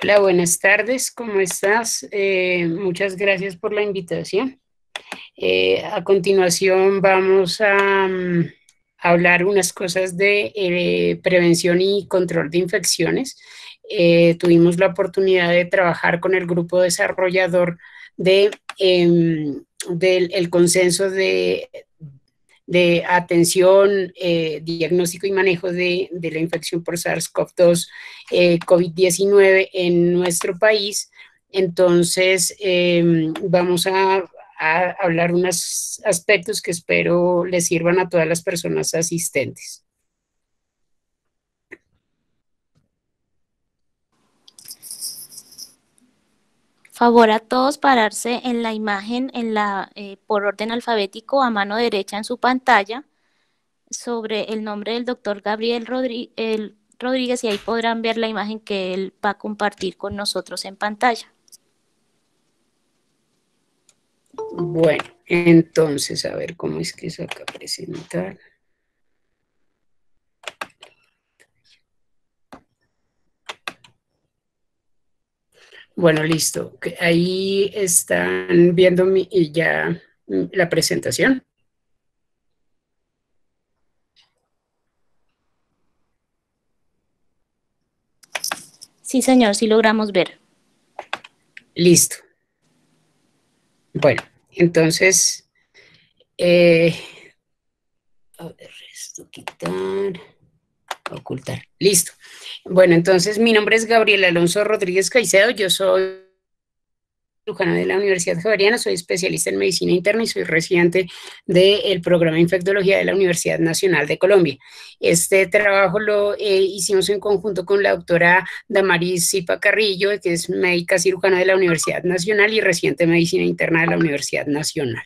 Hola, buenas tardes, ¿cómo estás? Muchas gracias por la invitación. A continuación vamos a hablar unas cosas de prevención y control de infecciones. Tuvimos la oportunidad de trabajar con el grupo desarrollador de, del el consenso de atención, diagnóstico y manejo de la infección por SARS-CoV-2, COVID-19 en nuestro país. Entonces, vamos a hablar unos aspectos que espero les sirvan a todas las personas asistentes. Favor a todos pararse en la imagen por orden alfabético a mano derecha en su pantalla sobre el nombre del doctor Gabriel Rodríguez, y ahí podrán ver la imagen que él va a compartir con nosotros en pantalla. Bueno, entonces, a ver cómo es que saca presentar. Bueno, listo. Ahí están viendo ya la presentación. Sí, señor, sí logramos ver. Listo. Bueno, entonces, a ver, esto quitar, ocultar. Listo. Bueno, entonces mi nombre es Gabriela Alonso Rodríguez Caicedo. Yo soy cirujana de la Universidad Javeriana, soy especialista en medicina interna y soy residente del programa de infectología de la Universidad Nacional de Colombia. Este trabajo lo hicimos en conjunto con la doctora Damaris Zipa Carrillo, que es médica cirujana de la Universidad Nacional y residente de medicina interna de la Universidad Nacional.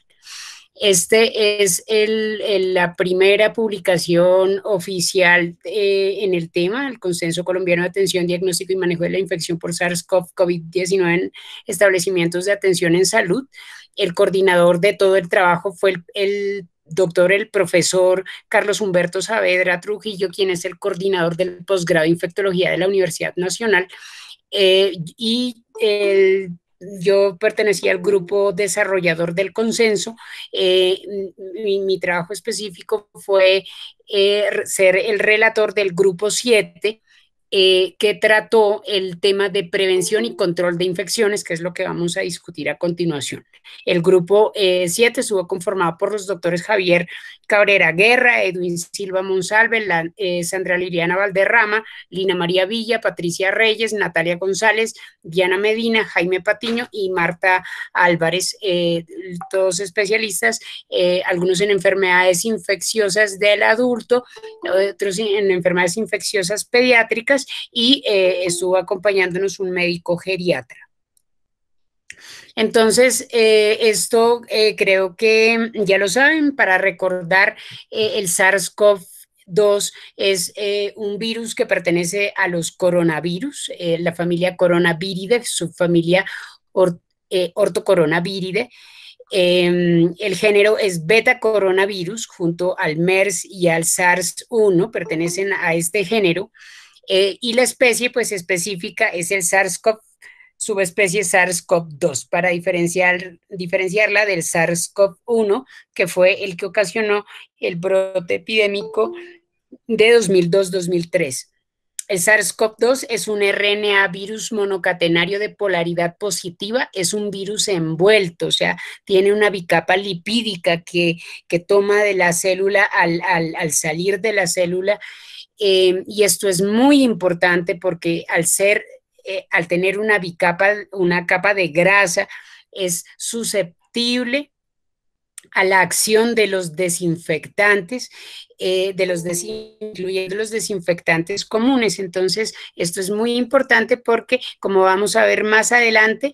Este es la primera publicación oficial en el tema, el Consenso Colombiano de Atención, Diagnóstico y Manejo de la Infección por SARS-CoV-19 en establecimientos de atención en salud. El coordinador de todo el trabajo fue el doctor, el profesor Carlos Humberto Saavedra Trujillo, quien es el coordinador del posgrado de infectología de la Universidad Nacional. Yo pertenecía al grupo desarrollador del consenso. Mi trabajo específico fue ser el relator del grupo 7, que trató el tema de prevención y control de infecciones, que es lo que vamos a discutir a continuación. El grupo 7 estuvo conformado por los doctores Javier Cabrera Guerra, Edwin Silva Monsalve, Sandra Liliana Valderrama, Lina María Villa, Patricia Reyes, Natalia González, Diana Medina, Jaime Patiño y Marta Álvarez, todos especialistas, algunos en enfermedades infecciosas del adulto, otros en enfermedades infecciosas pediátricas, y estuvo acompañándonos un médico geriatra. Entonces, esto creo que ya lo saben. Para recordar, el SARS-CoV-2 es un virus que pertenece a los coronavirus, la familia Coronaviridae, subfamilia Ortocoronaviridae. El género es beta coronavirus, junto al MERS y al SARS-1, pertenecen a este género, y la especie pues específica es el SARS-CoV, subespecie SARS-CoV-2, para diferenciarla del SARS-CoV-1, que fue el que ocasionó el brote epidémico de 2002-2003. El SARS-CoV-2 es un RNA virus monocatenario de polaridad positiva, es un virus envuelto, o sea, tiene una bicapa lipídica que toma de la célula al salir de la célula, y esto es muy importante porque al tener una bicapa, una capa de grasa, es susceptible a la acción de los desinfectantes, incluyendo los desinfectantes comunes. Entonces, esto es muy importante porque, como vamos a ver más adelante,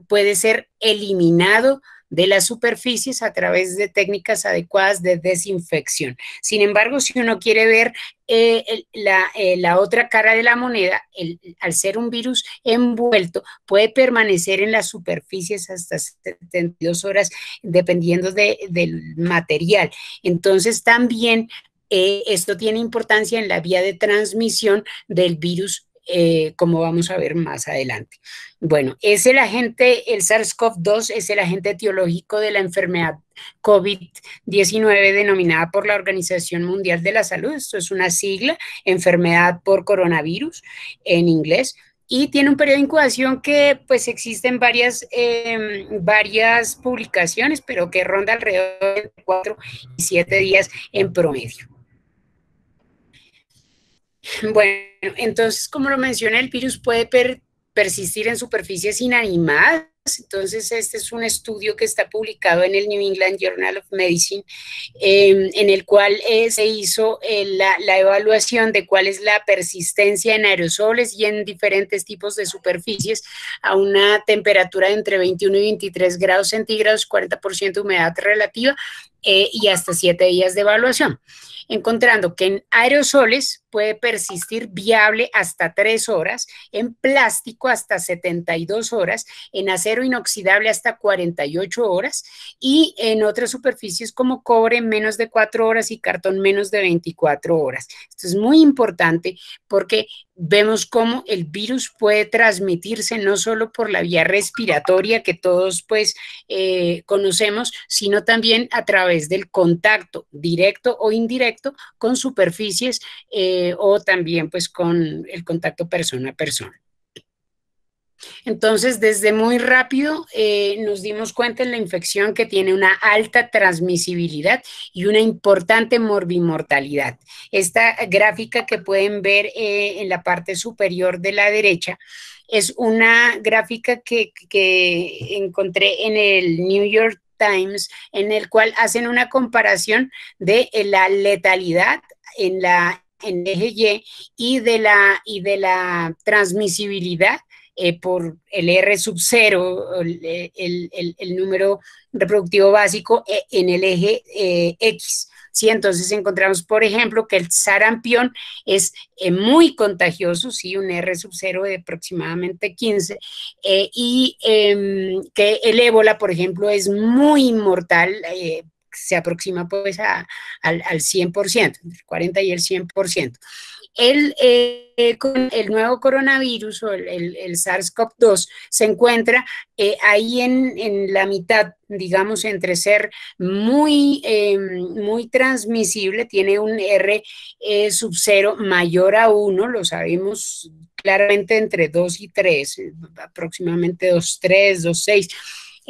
puede ser eliminado de las superficies a través de técnicas adecuadas de desinfección. Sin embargo, si uno quiere ver la otra cara de la moneda, al ser un virus envuelto, puede permanecer en las superficies hasta 72 horas, dependiendo del material. Entonces, también esto tiene importancia en la vía de transmisión del virus como vamos a ver más adelante. Bueno, es el agente, el SARS-CoV-2 es el agente etiológico de la enfermedad COVID-19 denominada por la Organización Mundial de la Salud. Esto es una sigla, enfermedad por coronavirus en inglés. Y tiene un periodo de incubación que pues existen varias publicaciones, pero que ronda alrededor de 4 y 7 días en promedio. Bueno, entonces, como lo mencioné, el virus puede persistir en superficies inanimadas. Entonces, este es un estudio que está publicado en el New England Journal of Medicine, en el cual se hizo la evaluación de cuál es la persistencia en aerosoles y en diferentes tipos de superficies a una temperatura de entre 21 y 23 grados centígrados, 40% humedad relativa y hasta 7 días de evaluación, encontrando que en aerosoles puede persistir viable hasta 3 horas, en plástico hasta 72 horas, en acero inoxidable hasta 48 horas y en otras superficies como cobre menos de 4 horas y cartón menos de 24 horas. Esto es muy importante porque vemos cómo el virus puede transmitirse no solo por la vía respiratoria que todos pues conocemos, sino también a través del contacto directo o indirecto con superficies o también pues con el contacto persona a persona. Entonces, desde muy rápido nos dimos cuenta en la infección que tiene una alta transmisibilidad y una importante morbimortalidad. Esta gráfica que pueden ver en la parte superior de la derecha es una gráfica que encontré en el New York Times, en el cual hacen una comparación de la letalidad en eje Y y de la transmisibilidad por el R sub 0, el número reproductivo básico en el eje X. ¿Sí? Entonces encontramos, por ejemplo, que el sarampión es muy contagioso, ¿sí? Un R sub 0 de aproximadamente 15, y que el ébola, por ejemplo, es muy mortal, se aproxima pues al 100%, entre el 40 y el 100%. Con el nuevo coronavirus o el SARS-CoV-2 se encuentra ahí en la mitad, digamos, entre ser muy transmisible, tiene un R sub 0 mayor a 1, lo sabemos claramente entre 2 y 3, aproximadamente 2,3, 2,6,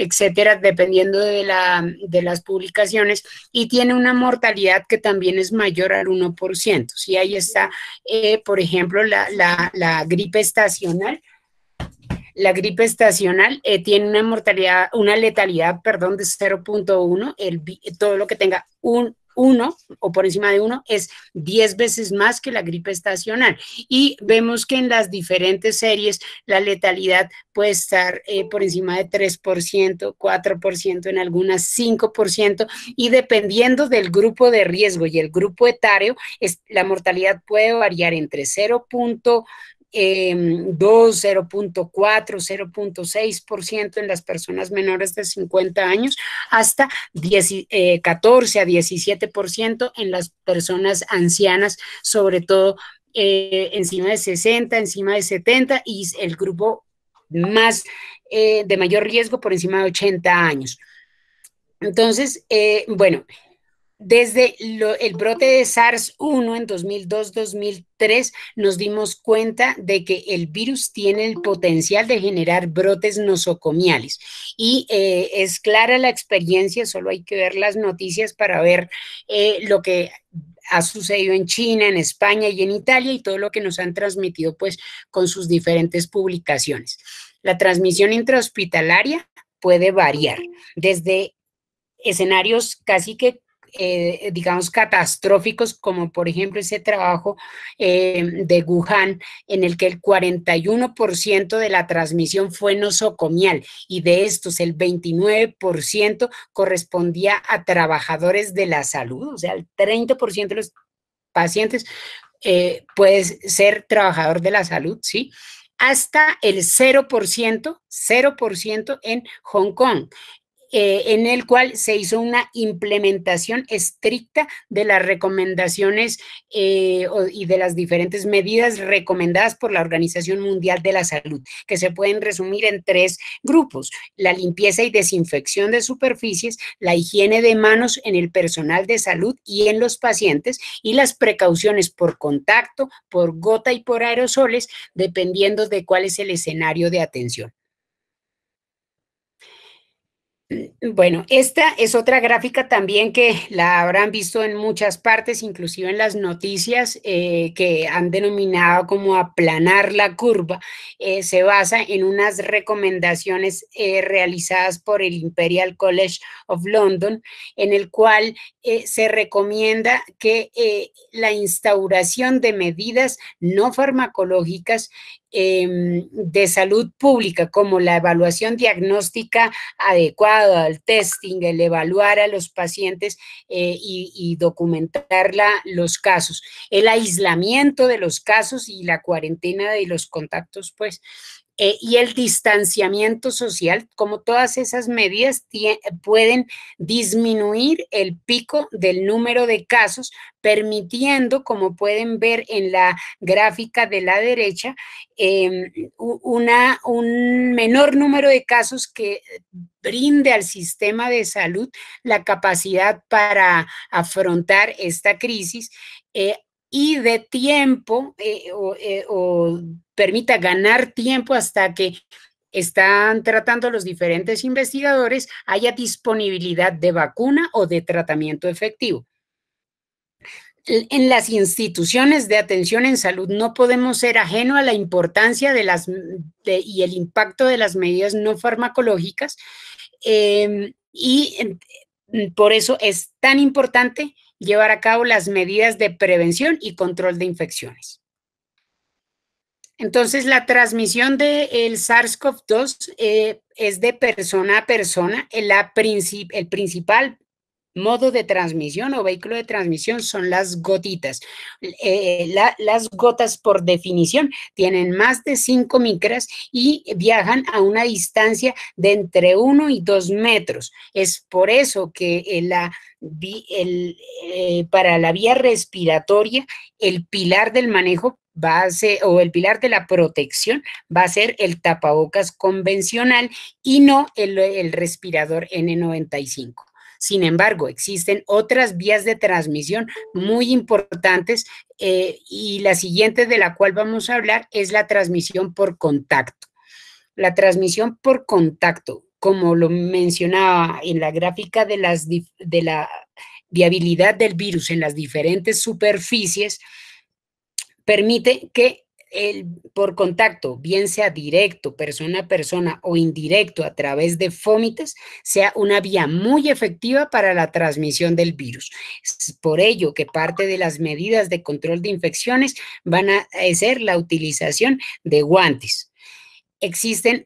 etcétera, dependiendo de las publicaciones, y tiene una mortalidad que también es mayor al 1%. ¿Sí? Ahí está, por ejemplo, la gripe estacional. La gripe estacional tiene una mortalidad, una letalidad, perdón, de 0,1. Todo lo que tenga un 1 o por encima de 1 es 10 veces más que la gripe estacional. Y vemos que en las diferentes series la letalidad puede estar por encima de 3%, 4%, en algunas 5%, y dependiendo del grupo de riesgo y el grupo etario, la mortalidad puede variar entre 0,2, 0,4, 0,6% en las personas menores de 50 años, hasta 14 a 17% en las personas ancianas, sobre todo encima de 60, encima de 70, y el grupo más de mayor riesgo por encima de 80 años. Entonces, bueno, desde el brote de SARS-1 en 2002-2003 nos dimos cuenta de que el virus tiene el potencial de generar brotes nosocomiales y es clara la experiencia, solo hay que ver las noticias para ver lo que ha sucedido en China, en España y en Italia y todo lo que nos han transmitido pues con sus diferentes publicaciones. La transmisión intrahospitalaria puede variar desde escenarios casi que digamos, catastróficos, como por ejemplo ese trabajo de Wuhan, en el que el 41% de la transmisión fue nosocomial y de estos el 29% correspondía a trabajadores de la salud, o sea, el 30% de los pacientes puede ser trabajador de la salud, ¿sí? Hasta el 0% en Hong Kong. en el cual se hizo una implementación estricta de las recomendaciones y de las diferentes medidas recomendadas por la Organización Mundial de la Salud, que se pueden resumir en 3 grupos: la limpieza y desinfección de superficies, la higiene de manos en el personal de salud y en los pacientes, y las precauciones por contacto, por gota y por aerosoles, dependiendo de cuál es el escenario de atención. Bueno, esta es otra gráfica también que la habrán visto en muchas partes, inclusive en las noticias, que han denominado como aplanar la curva. Se basa en unas recomendaciones realizadas por el Imperial College of London, en el cual se recomienda que la instauración de medidas no farmacológicas de salud pública, como la evaluación diagnóstica adecuada, el testing, el evaluar a los pacientes y documentar los casos, el aislamiento de los casos y la cuarentena de los contactos, pues, y el distanciamiento social, como todas esas medidas pueden disminuir el pico del número de casos, permitiendo, como pueden ver en la gráfica de la derecha, un menor número de casos que brinde al sistema de salud la capacidad para afrontar esta crisis y de tiempo o permita ganar tiempo hasta que están tratando los diferentes investigadores, haya disponibilidad de vacuna o de tratamiento efectivo. En las instituciones de atención en salud no podemos ser ajeno a la importancia y el impacto de las medidas no farmacológicas por eso es tan importante llevar a cabo las medidas de prevención y control de infecciones. Entonces, la transmisión del SARS-CoV-2 es de persona a persona. El principal modo de transmisión o vehículo de transmisión son las gotitas. Las gotas, por definición, tienen más de 5 micras y viajan a una distancia de entre 1 y 2 metros. Es por eso que para la vía respiratoria, el pilar del manejo o el pilar de la protección va a ser el tapabocas convencional y no el respirador N95. Sin embargo, existen otras vías de transmisión muy importantes y la siguiente de la cual vamos a hablar es la transmisión por contacto. La transmisión por contacto, como lo mencionaba en la gráfica de la viabilidad del virus en las diferentes superficies, permite que por contacto, bien sea directo, persona a persona o indirecto a través de fómites, sea una vía muy efectiva para la transmisión del virus. Es por ello que parte de las medidas de control de infecciones van a ser la utilización de guantes. Existen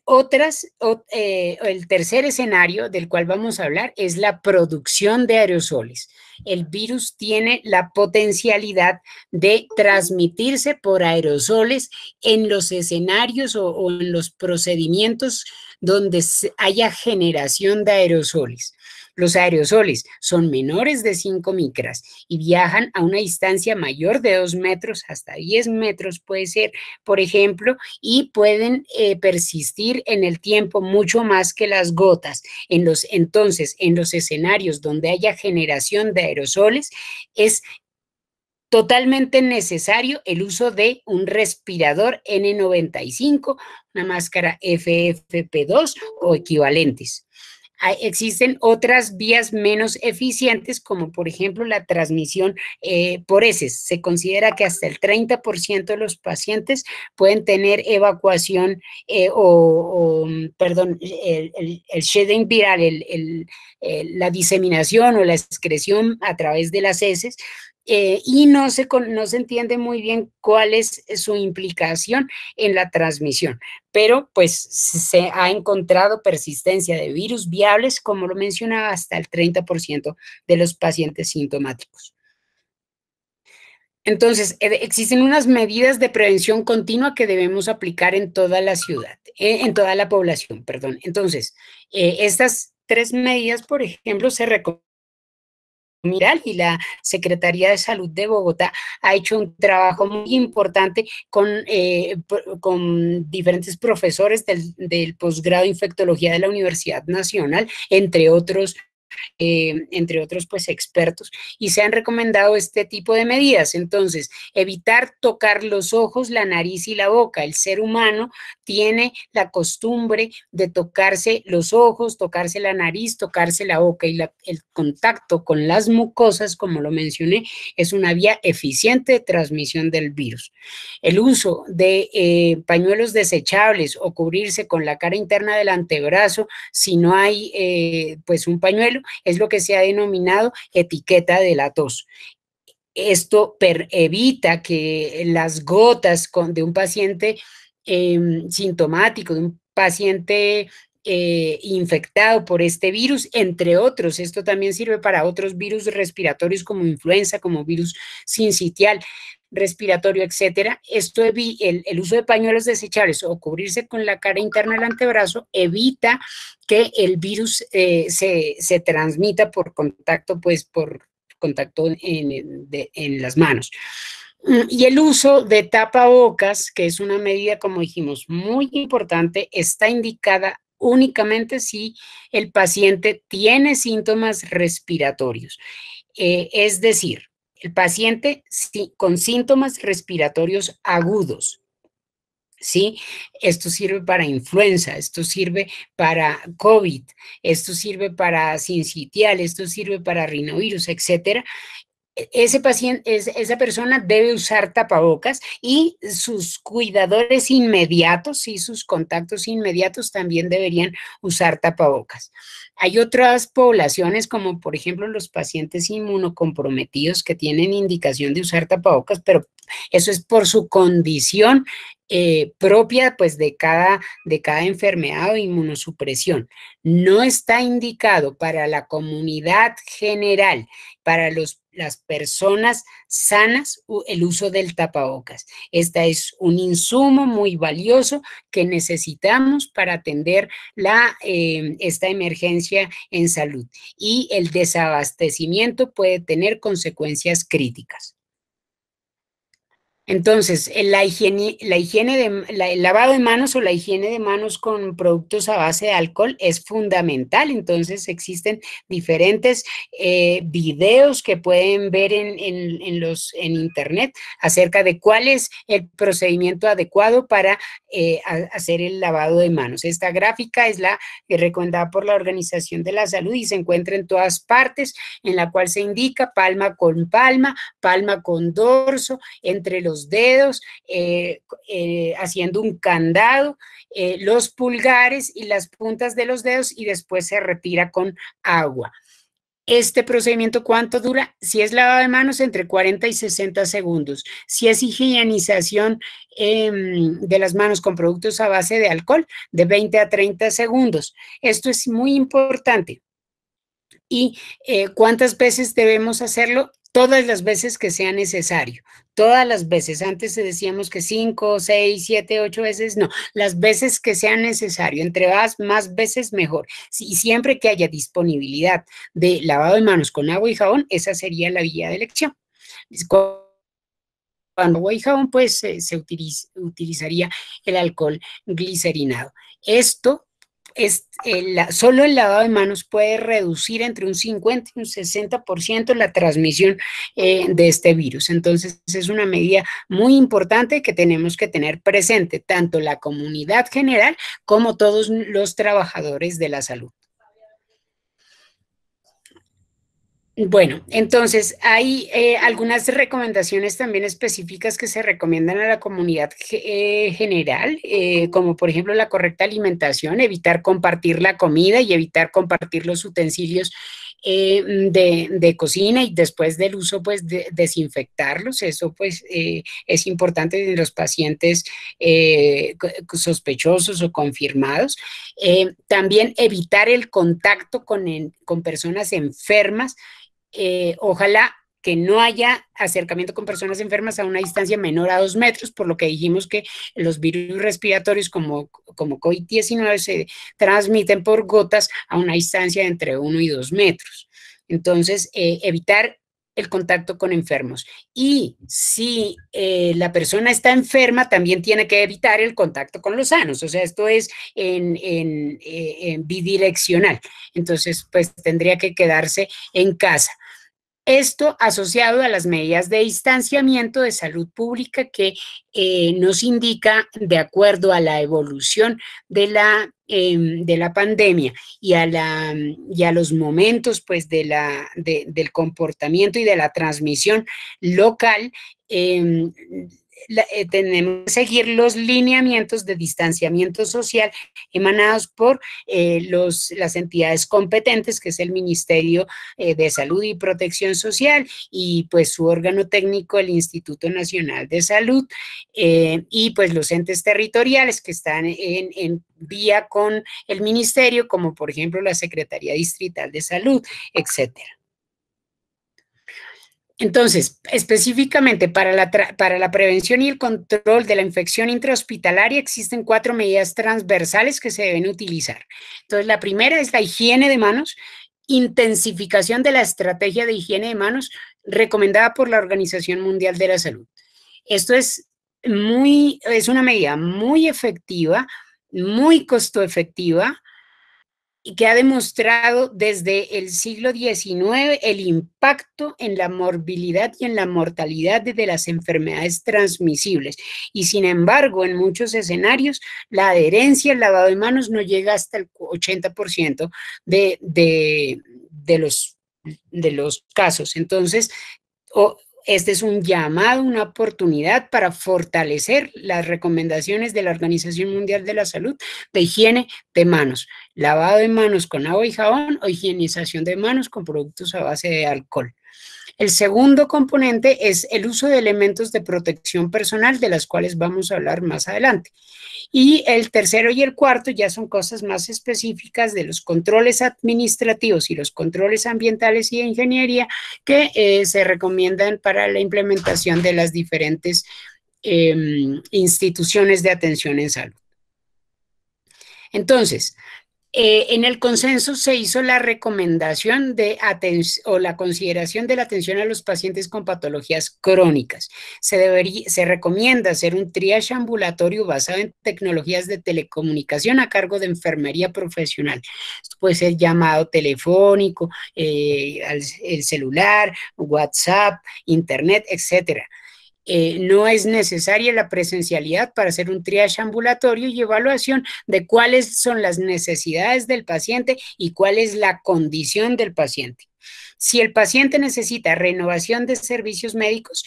el tercer escenario del cual vamos a hablar es la producción de aerosoles. El virus tiene la potencialidad de transmitirse por aerosoles en los escenarios o en los procedimientos donde haya generación de aerosoles. Los aerosoles son menores de 5 micras y viajan a una distancia mayor de 2 metros, hasta 10 metros puede ser, por ejemplo, y pueden persistir en el tiempo mucho más que las gotas. Entonces, en los escenarios donde haya generación de aerosoles, es totalmente necesario el uso de un respirador N95, una máscara FFP2 o equivalentes. Existen otras vías menos eficientes, como por ejemplo la transmisión por heces. Se considera que hasta el 30% de los pacientes pueden tener evacuación el shedding viral, la diseminación o la excreción a través de las heces. Y no se entiende muy bien cuál es su implicación en la transmisión, pero pues se ha encontrado persistencia de virus viables, como lo mencionaba, hasta el 30% de los pacientes sintomáticos. Entonces, existen unas medidas de prevención continua que debemos aplicar en toda la ciudad, en toda la población, perdón. Entonces, estas tres medidas, por ejemplo, se recomienda y la Secretaría de Salud de Bogotá ha hecho un trabajo muy importante con diferentes profesores del posgrado de infectología de la Universidad Nacional, entre otros pues expertos, y se han recomendado este tipo de medidas. Entonces, evitar tocar los ojos, la nariz y la boca. El ser humano tiene la costumbre de tocarse los ojos, tocarse la nariz, tocarse la boca, y el contacto con las mucosas, como lo mencioné, es una vía eficiente de transmisión del virus. El uso de pañuelos desechables o cubrirse con la cara interna del antebrazo si no hay pues un pañuelo es lo que se ha denominado etiqueta de la tos. Esto evita que las gotas de un paciente sintomático, de un paciente infectado por este virus, entre otros. Esto también sirve para otros virus respiratorios como influenza, como virus sincitial respiratorio, etcétera. El uso de pañuelos desechables o cubrirse con la cara interna del antebrazo evita que el virus se transmita por contacto, pues por contacto en las manos. Y el uso de tapabocas, que es una medida, como dijimos, muy importante, está indicada únicamente si el paciente tiene síntomas respiratorios. Es decir, el paciente con síntomas respiratorios agudos. ¿Sí? Esto sirve para influenza, esto sirve para COVID, esto sirve para sincitial, esto sirve para rinovirus, etcétera. Ese paciente, esa persona debe usar tapabocas, y sus cuidadores inmediatos y sus contactos inmediatos también deberían usar tapabocas. Hay otras poblaciones, como por ejemplo los pacientes inmunocomprometidos, que tienen indicación de usar tapabocas, pero eso es por su condición propia pues de cada enfermedad o inmunosupresión. No está indicado para la comunidad general, para las personas sanas, el uso del tapabocas. Este es un insumo muy valioso que necesitamos para atender esta emergencia en salud, y el desabastecimiento puede tener consecuencias críticas. Entonces, el lavado de manos o la higiene de manos con productos a base de alcohol es fundamental. Entonces, existen diferentes videos que pueden ver en internet acerca de cuál es el procedimiento adecuado para hacer el lavado de manos. Esta gráfica es la recomendada por la Organización de la Salud y se encuentra en todas partes, en la cual se indica palma con dorso, entre los dedos, haciendo un candado, los pulgares y las puntas de los dedos, y después se retira con agua. Este procedimiento, ¿cuánto dura? Si es lavado de manos, entre 40 y 60 segundos. Si es higienización de las manos con productos a base de alcohol, de 20 a 30 segundos. Esto es muy importante. ¿Y cuántas veces debemos hacerlo? Todas las veces que sea necesario, todas las veces. Antes decíamos que 5, 6, 7, 8 veces, no, las veces que sea necesario, entre más veces mejor. Y siempre que haya disponibilidad de lavado de manos con agua y jabón, esa sería la vía de elección. Cuando agua y jabón, pues se utilizaría el alcohol glicerinado. Esto solo el lavado de manos puede reducir entre un 50 y un 60% la transmisión de este virus. Entonces, es una medida muy importante que tenemos que tener presente, tanto la comunidad general como todos los trabajadores de la salud. Bueno, entonces hay algunas recomendaciones también específicas que se recomiendan a la comunidad general, como por ejemplo la correcta alimentación, evitar compartir la comida y evitar compartir los utensilios de cocina, y después del uso pues desinfectarlos. Eso pues es importante en los pacientes sospechosos o confirmados. También evitar el contacto con personas enfermas. Ojalá que no haya acercamiento con personas enfermas a una distancia menor a 2 metros, por lo que dijimos que los virus respiratorios como como COVID-19 se transmiten por gotas a una distancia de entre 1 y 2 metros. Entonces, evitar el contacto con enfermos. Y si la persona está enferma, también tiene que evitar el contacto con los sanos. O sea, esto es en bidireccional. Entonces, pues tendría que quedarse en casa. Esto asociado a las medidas de distanciamiento de salud pública que nos indica, de acuerdo a la evolución de la pandemia y a los momentos pues, del comportamiento y de la transmisión local, tenemos que seguir los lineamientos de distanciamiento social emanados por las entidades competentes, que es el Ministerio de Salud y Protección Social, y pues su órgano técnico, el Instituto Nacional de Salud, y pues los entes territoriales que están en vía con el ministerio, como por ejemplo la Secretaría Distrital de Salud, etcétera. Entonces, específicamente para la prevención y el control de la infección intrahospitalaria existen 4 medidas transversales que se deben utilizar. Entonces, la primera es la higiene de manos, intensificación de la estrategia de higiene de manos recomendada por la Organización Mundial de la Salud. Esto es una medida muy efectiva, muy costo efectiva, y que ha demostrado desde el siglo XIX el impacto en la morbilidad y en la mortalidad de las enfermedades transmisibles. Y sin embargo, en muchos escenarios, la adherencia al lavado de manos no llega hasta el 80% de los casos. Entonces, este es un llamado, una oportunidad para fortalecer las recomendaciones de la Organización Mundial de la Salud de higiene de manos, lavado de manos con agua y jabón o higienización de manos con productos a base de alcohol. El segundo componente es el uso de elementos de protección personal, de las cuales vamos a hablar más adelante. Y el tercero y el cuarto ya son cosas más específicas de los controles administrativos y los controles ambientales y de ingeniería que se recomiendan para la implementación de las diferentes instituciones de atención en salud. Entonces, en el consenso se hizo la recomendación o la consideración de la atención a los pacientes con patologías crónicas. Se recomienda hacer un triage ambulatorio basado en tecnologías de telecomunicación a cargo de enfermería profesional. Esto puede ser llamado telefónico, el celular, WhatsApp, internet, etcétera. No es necesaria la presencialidad para hacer un triage ambulatorio y evaluación de cuáles son las necesidades del paciente y cuál es la condición del paciente. Si el paciente necesita renovación de servicios médicos,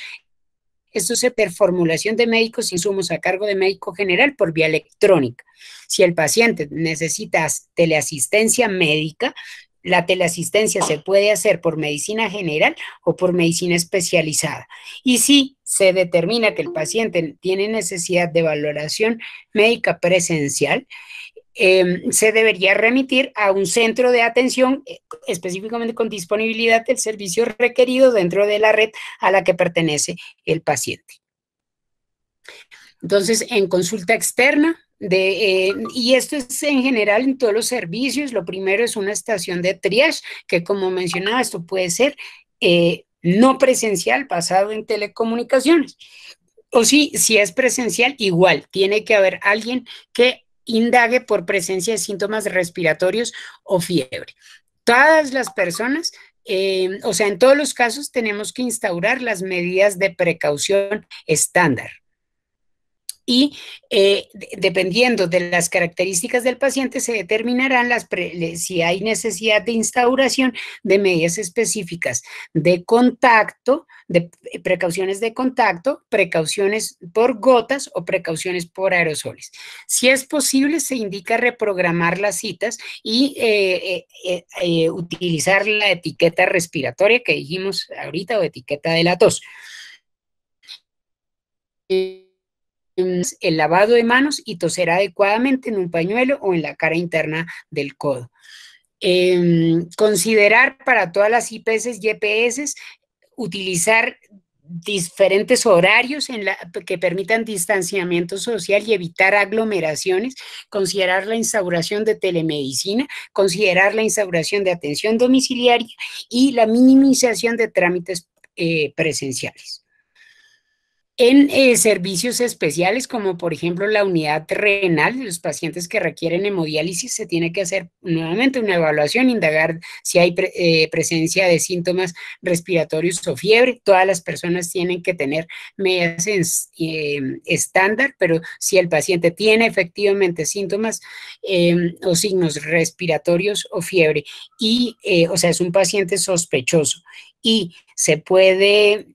esto es formulación de médicos insumos a cargo de médico general por vía electrónica. Si el paciente necesita teleasistencia médica, la teleasistencia se puede hacer por medicina general o por medicina especializada. Y si se determina que el paciente tiene necesidad de valoración médica presencial, se debería remitir a un centro de atención específicamente con disponibilidad del servicio requerido dentro de la red a la que pertenece el paciente. Entonces, en consulta externa, y esto es en general en todos los servicios, lo primero es una estación de triage, que como mencionaba, esto puede ser no presencial, basado en telecomunicaciones. O si es presencial, igual, tiene que haber alguien que indague por presencia de síntomas respiratorios o fiebre. Todas las personas, o sea, en todos los casos tenemos que instaurar las medidas de precaución estándar. Y dependiendo de las características del paciente se determinarán si hay necesidad de instauración de medidas específicas de contacto, de precauciones de contacto, precauciones por gotas o precauciones por aerosoles. Si es posible, se indica reprogramar las citas y utilizar la etiqueta respiratoria que dijimos ahorita o etiqueta de la tos. El lavado de manos y toser adecuadamente en un pañuelo o en la cara interna del codo. Considerar para todas las IPS y EPS utilizar diferentes horarios que permitan distanciamiento social y evitar aglomeraciones, considerar la instauración de telemedicina, considerar la instauración de atención domiciliaria y la minimización de trámites presenciales. En servicios especiales, como por ejemplo la unidad renal, los pacientes que requieren hemodiálisis, se tiene que hacer nuevamente una evaluación, indagar si hay presencia de síntomas respiratorios o fiebre. Todas las personas tienen que tener medidas estándar, pero si el paciente tiene efectivamente síntomas o signos respiratorios o fiebre, y, o sea, es un paciente sospechoso y se puede...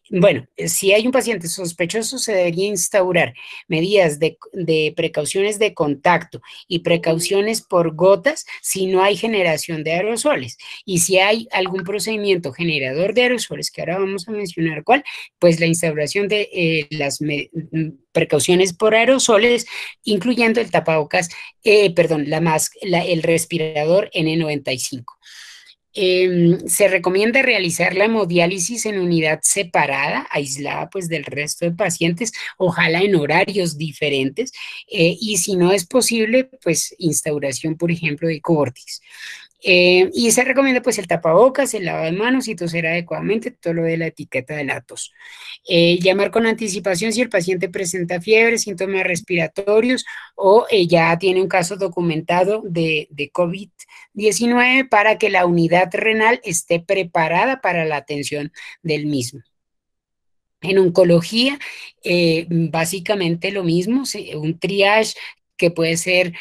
bueno, si hay un paciente sospechoso, se debería instaurar medidas de precauciones de contacto y precauciones por gotas si no hay generación de aerosoles. Y si hay algún procedimiento generador de aerosoles, que ahora vamos a mencionar cuál, pues la instauración de las precauciones por aerosoles, incluyendo el tapabocas, perdón, el respirador N95. Se recomienda realizar la hemodiálisis en unidad separada, aislada pues del resto de pacientes, ojalá en horarios diferentes, y si no es posible, pues instauración, por ejemplo, de córtex. Y se recomienda pues el tapabocas, el lavado de manos y toser adecuadamente, todo lo de la etiqueta de la tos. Llamar con anticipación si el paciente presenta fiebre, síntomas respiratorios o ya tiene un caso documentado de COVID-19 para que la unidad renal esté preparada para la atención del mismo. En oncología, básicamente lo mismo, un triage que puede ser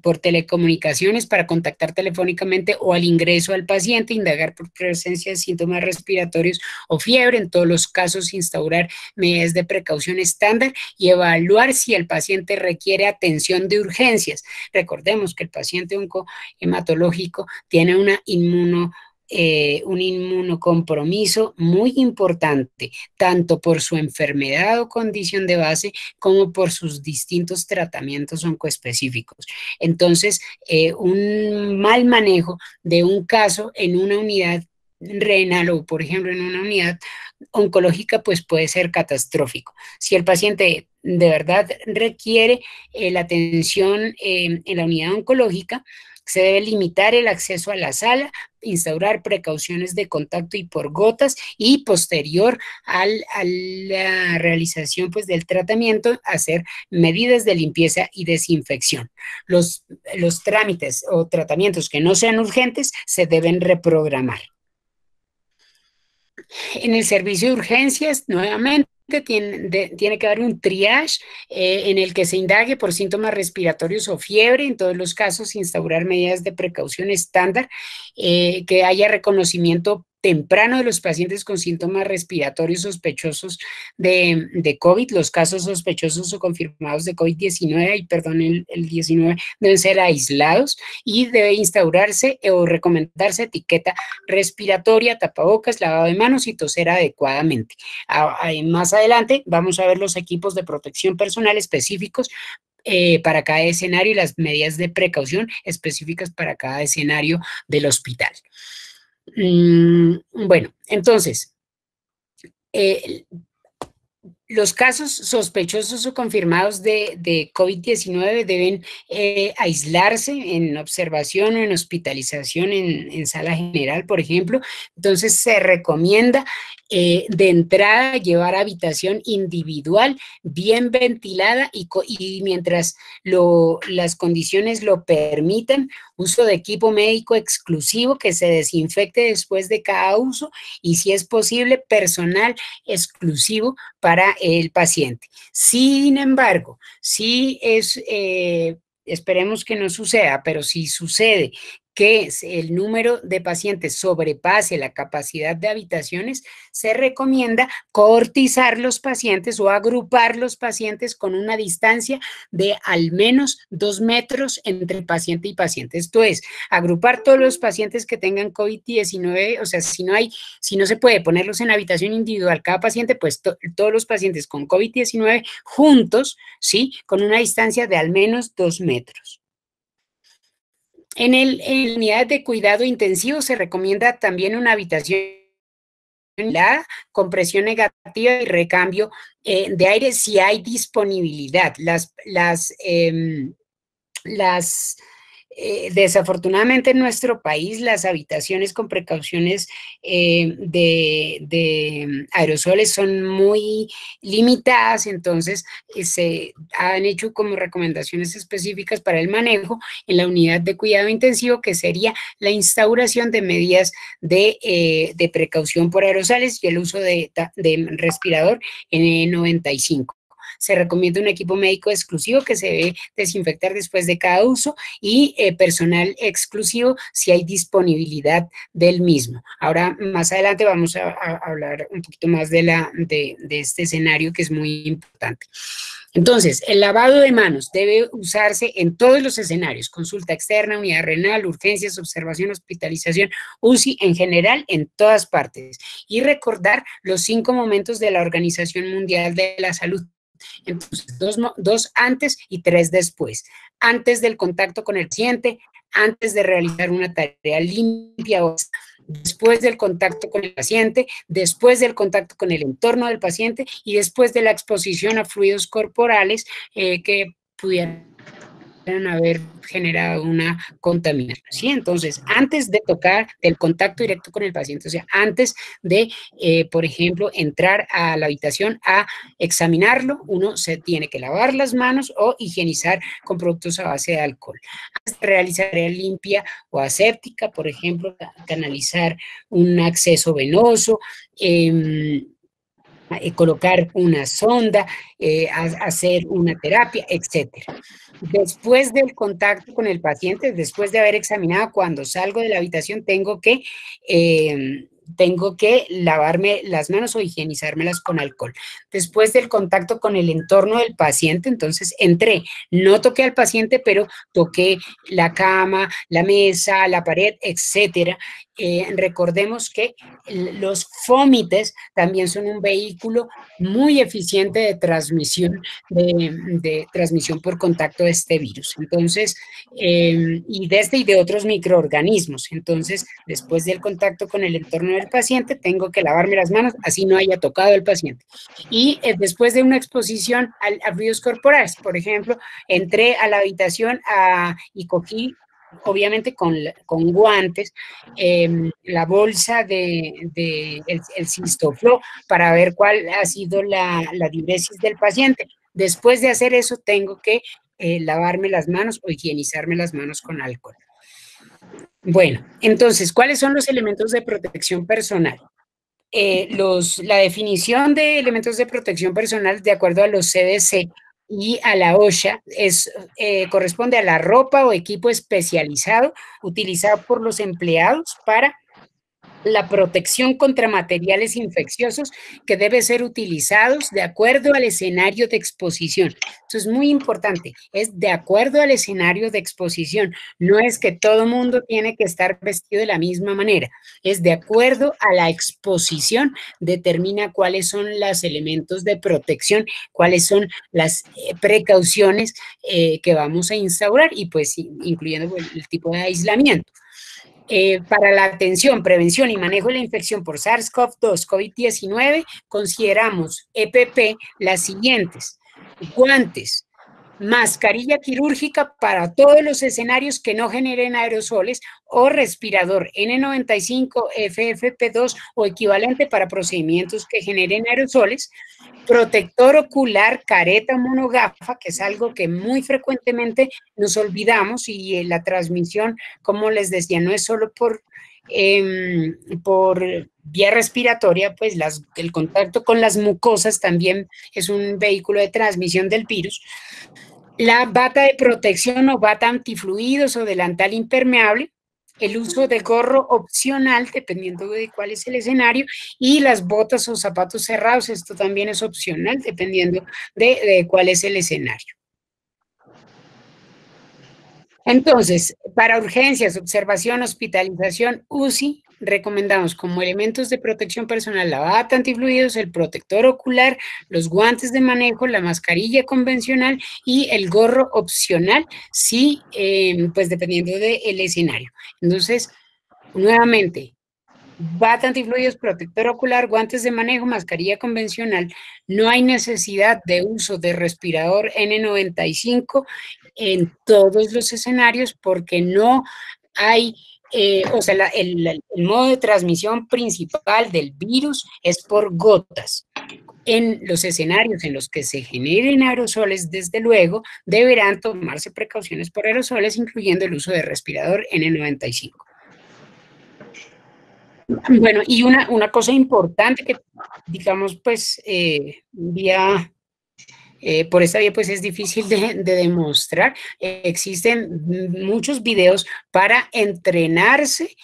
por telecomunicaciones para contactar telefónicamente o al ingreso al paciente, indagar por presencia de síntomas respiratorios o fiebre, en todos los casos instaurar medidas de precaución estándar y evaluar si el paciente requiere atención de urgencias. Recordemos que el paciente oncohematológico tiene un inmunocompromiso muy importante, tanto por su enfermedad o condición de base como por sus distintos tratamientos oncoespecíficos. Entonces, un mal manejo de un caso en una unidad renal o, por ejemplo, en una unidad oncológica, pues puede ser catastrófico. Si el paciente de verdad requiere la atención en la unidad oncológica, se debe limitar el acceso a la sala, instaurar precauciones de contacto y por gotas y posterior a la realización pues, del tratamiento, hacer medidas de limpieza y desinfección. Los trámites o tratamientos que no sean urgentes se deben reprogramar. En el servicio de urgencias, nuevamente, tiene que haber un triage en el que se indague por síntomas respiratorios o fiebre, en todos los casos instaurar medidas de precaución estándar, que haya reconocimiento temprano de los pacientes con síntomas respiratorios sospechosos de COVID. Los casos sospechosos o confirmados de COVID-19, y perdón, el 19, deben ser aislados y debe instaurarse o recomendarse etiqueta respiratoria, tapabocas, lavado de manos y toser adecuadamente. Más adelante vamos a ver los equipos de protección personal específicos para cada escenario y las medidas de precaución específicas para cada escenario del hospital. Bueno, entonces, los casos sospechosos o confirmados de COVID-19 deben aislarse en observación o en hospitalización en sala general, por ejemplo. Entonces, se recomienda de entrada llevar habitación individual, bien ventilada y mientras las condiciones lo permitan, uso de equipo médico exclusivo que se desinfecte después de cada uso y, si es posible, personal exclusivo para el paciente. Sin embargo, si esperemos que no suceda, pero si sucede que el número de pacientes sobrepase la capacidad de habitaciones, se recomienda cohortizar los pacientes o agrupar los pacientes con una distancia de al menos 2 metros entre paciente y paciente. Esto es, agrupar todos los pacientes que tengan COVID-19, o sea, si no se puede ponerlos en habitación individual cada paciente, pues todos los pacientes con COVID-19 juntos, ¿sí? Con una distancia de al menos 2 metros. En unidades de cuidado intensivo se recomienda también una habitación la compresión negativa y recambio de aire si hay disponibilidad. Desafortunadamente en nuestro país las habitaciones con precauciones de aerosoles son muy limitadas, entonces se han hecho como recomendaciones específicas para el manejo en la unidad de cuidado intensivo, que sería la instauración de medidas de precaución por aerosoles y el uso de respirador N95. Se recomienda un equipo médico exclusivo que se debe desinfectar después de cada uso y personal exclusivo si hay disponibilidad del mismo. Ahora, más adelante vamos a hablar un poquito más de este escenario que es muy importante. Entonces, el lavado de manos debe usarse en todos los escenarios: consulta externa, unidad renal, urgencias, observación, hospitalización, UCI, en general, en todas partes. Y recordar los 5 momentos de la Organización Mundial de la Salud. Entonces, 2 antes y 3 después. Antes del contacto con el paciente, antes de realizar una tarea limpia, o después del contacto con el paciente, después del contacto con el entorno del paciente y después de la exposición a fluidos corporales que pudieran haber generado una contaminación, ¿sí? Entonces, antes de tocar el contacto directo con el paciente, o sea, antes de, por ejemplo, entrar a la habitación a examinarlo, uno se tiene que lavar las manos o higienizar con productos a base de alcohol. Antes de realizar tarea limpia o aséptica, por ejemplo, canalizar un acceso venoso, colocar una sonda, hacer una terapia, etcétera. Después del contacto con el paciente, después de haber examinado, cuando salgo de la habitación, tengo que lavarme las manos o higienizármelas con alcohol. Después del contacto con el entorno del paciente, entonces entré, no toqué al paciente, pero toqué la cama, la mesa, la pared, etcétera. Recordemos que los fómites también son un vehículo muy eficiente de transmisión, de transmisión por contacto de este virus. Entonces, y de este y de otros microorganismos. Entonces, después del contacto con el entorno del paciente, tengo que lavarme las manos, así no haya tocado al paciente. Y después de una exposición a ruidos corporales, por ejemplo, entré a la habitación y cogí, obviamente con guantes, la bolsa el Cistoflo para ver cuál ha sido la diuresis del paciente. Después de hacer eso, tengo que lavarme las manos o higienizarme las manos con alcohol. Bueno, entonces, ¿cuáles son los elementos de protección personal? La definición de elementos de protección personal, de acuerdo a los CDC y a la OSHA, corresponde a la ropa o equipo especializado utilizado por los empleados para la protección contra materiales infecciosos, que debe ser utilizados de acuerdo al escenario de exposición. Eso es muy importante, es de acuerdo al escenario de exposición. No es que todo mundo tiene que estar vestido de la misma manera, es de acuerdo a la exposición, determina cuáles son los elementos de protección, cuáles son las precauciones que vamos a instaurar, y pues incluyendo el tipo de aislamiento. Para la atención, prevención y manejo de la infección por SARS-CoV-2, COVID-19, consideramos EPP las siguientes: guantes, mascarilla quirúrgica para todos los escenarios que no generen aerosoles, o respirador N95, FFP2 o equivalente para procedimientos que generen aerosoles, protector ocular, careta, monogafa, que es algo que muy frecuentemente nos olvidamos, y la transmisión, como les decía, no es solo por vía respiratoria, pues el contacto con las mucosas también es un vehículo de transmisión del virus. La bata de protección o bata antifluidos o delantal impermeable, el uso de gorro opcional, dependiendo de cuál es el escenario, y las botas o zapatos cerrados, esto también es opcional, dependiendo de cuál es el escenario. Entonces, para urgencias, observación, hospitalización, UCI, recomendamos como elementos de protección personal la bata antifluidos, el protector ocular, los guantes de manejo, la mascarilla convencional y el gorro opcional, sí, pues dependiendo del escenario. Entonces, nuevamente, bata antifluidos, protector ocular, guantes de manejo, mascarilla convencional. No hay necesidad de uso de respirador N95 en todos los escenarios porque no hay, o sea, el modo de transmisión principal del virus es por gotas. En los escenarios en los que se generen aerosoles, desde luego, deberán tomarse precauciones por aerosoles, incluyendo el uso de respirador N95. Bueno, y una cosa importante que, digamos, pues, por esta vía, pues es difícil de demostrar. Existen muchos videos para entrenarse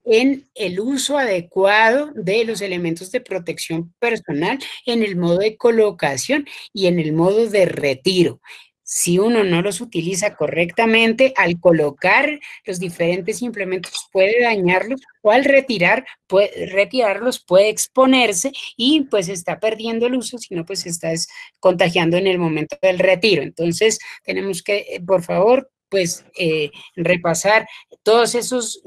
en el uso adecuado de los elementos de protección personal, en el modo de colocación y en el modo de retiro. Si uno no los utiliza correctamente, al colocar los diferentes implementos puede dañarlos o al retirarlos puede exponerse y pues está perdiendo el uso, sino pues está contagiando en el momento del retiro. Entonces tenemos que, por favor, pues repasar todos esos...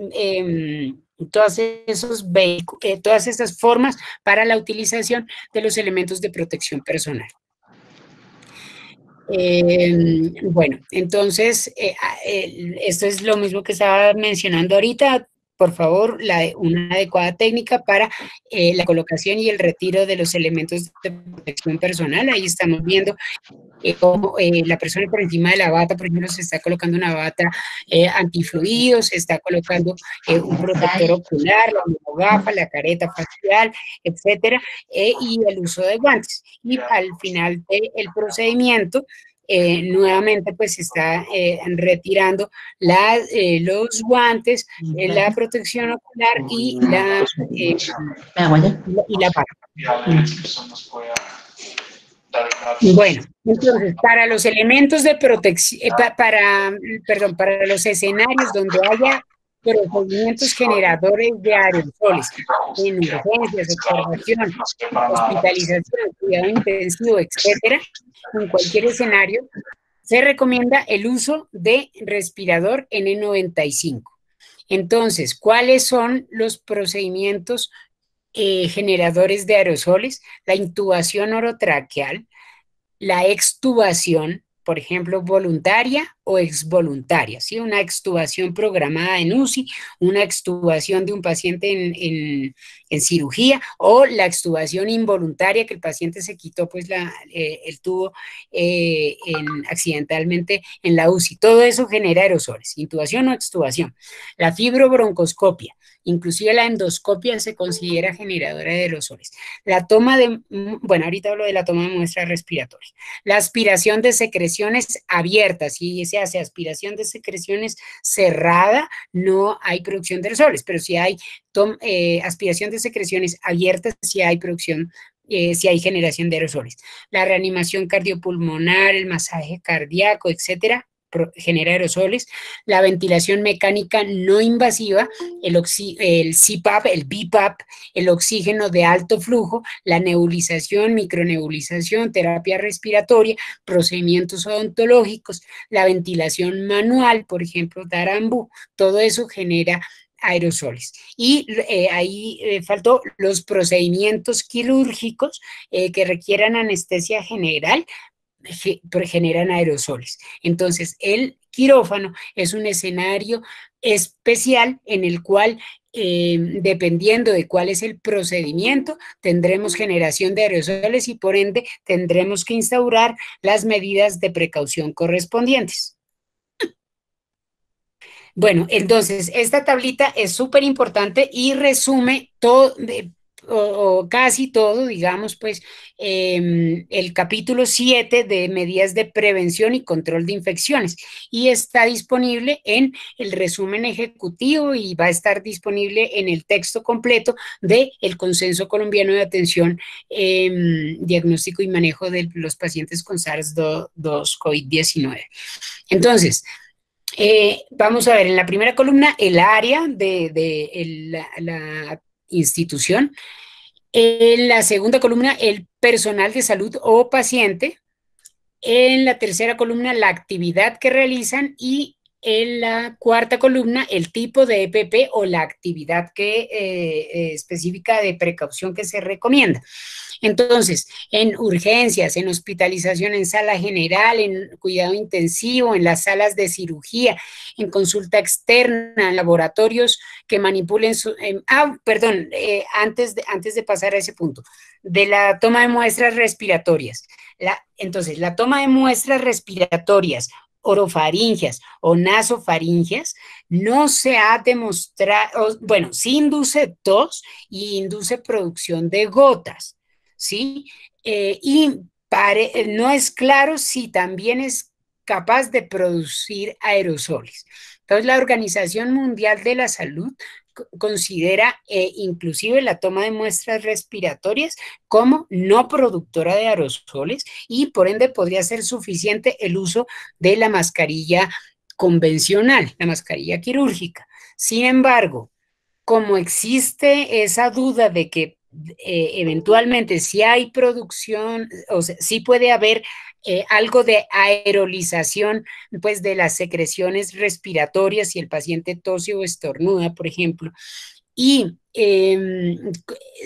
todas esas formas para la utilización de los elementos de protección personal. Bueno, entonces, esto es lo mismo que estaba mencionando ahorita. Por favor, una adecuada técnica para la colocación y el retiro de los elementos de protección personal. Ahí estamos viendo cómo la persona por encima de la bata, por ejemplo, se está colocando una bata antifluidos, se está colocando un protector ocular, la gafa, la careta facial, etcétera, y el uso de guantes. Y al final del procedimiento, nuevamente pues se está retirando los guantes, la protección ocular y la bata. Bueno, entonces, para los elementos de protección, para los escenarios donde haya procedimientos generadores de aerosoles, en urgencias, observación, hospitalización, cuidado intensivo, etcétera, en cualquier escenario, se recomienda el uso de respirador N95. Entonces, ¿cuáles son los procedimientos generadores de aerosoles? La intubación orotraqueal, la extubación, por ejemplo, voluntaria o exvoluntaria, ¿sí? Una extubación programada en UCI, una extubación de un paciente en cirugía o la extubación involuntaria que el paciente se quitó pues el tubo accidentalmente en la UCI. Todo eso genera aerosoles, intubación o extubación. La fibrobroncoscopia, inclusive la endoscopia se considera generadora de aerosoles. La toma de, bueno, ahorita hablo de la toma de muestras respiratorias. La aspiración de secreciones abiertas, si se hace aspiración de secreciones cerrada, no hay producción de aerosoles, pero si hay aspiración de secreciones abiertas, si hay producción, si hay generación de aerosoles. La reanimación cardiopulmonar, el masaje cardíaco, etcétera, genera aerosoles. La ventilación mecánica no invasiva, el CPAP, el BiPAP, el oxígeno de alto flujo, la nebulización, micronebulización, terapia respiratoria, procedimientos odontológicos, la ventilación manual, por ejemplo, Darambú, todo eso genera aerosoles. Y ahí faltó los procedimientos quirúrgicos que requieran anestesia general, generan aerosoles. Entonces, el quirófano es un escenario especial en el cual, dependiendo de cuál es el procedimiento, tendremos generación de aerosoles y por ende tendremos que instaurar las medidas de precaución correspondientes. Bueno, entonces, esta tablita es súper importante y resume todo, o casi todo, digamos, pues, el capítulo 7 de medidas de prevención y control de infecciones. Y está disponible en el resumen ejecutivo y va a estar disponible en el texto completo del Consenso Colombiano de Atención, Diagnóstico y Manejo de los Pacientes con SARS-2 COVID-19. Entonces, vamos a ver en la primera columna el área de la institución. En la segunda columna, el personal de salud o paciente. En la tercera columna, la actividad que realizan. Y en la cuarta columna el tipo de EPP o la actividad específica de precaución que se recomienda. Entonces, en urgencias, en hospitalización en sala general, en cuidado intensivo, en las salas de cirugía, en consulta externa, en laboratorios que manipulen perdón, antes de pasar a ese punto, de la toma de muestras respiratorias. Entonces, la toma de muestras respiratorias orofaringeas o nasofaringeas no se ha demostrado, bueno, sí induce tos y induce producción de gotas, ¿sí? No es claro si también es capaz de producir aerosoles. Entonces, la Organización Mundial de la Salud considera inclusive la toma de muestras respiratorias como no productora de aerosoles y por ende podría ser suficiente el uso de la mascarilla convencional, la mascarilla quirúrgica. Sin embargo, como existe esa duda de que eventualmente si hay producción, o sea, sí puede haber algo de aerolización, pues, de las secreciones respiratorias si el paciente tose o estornuda, por ejemplo, y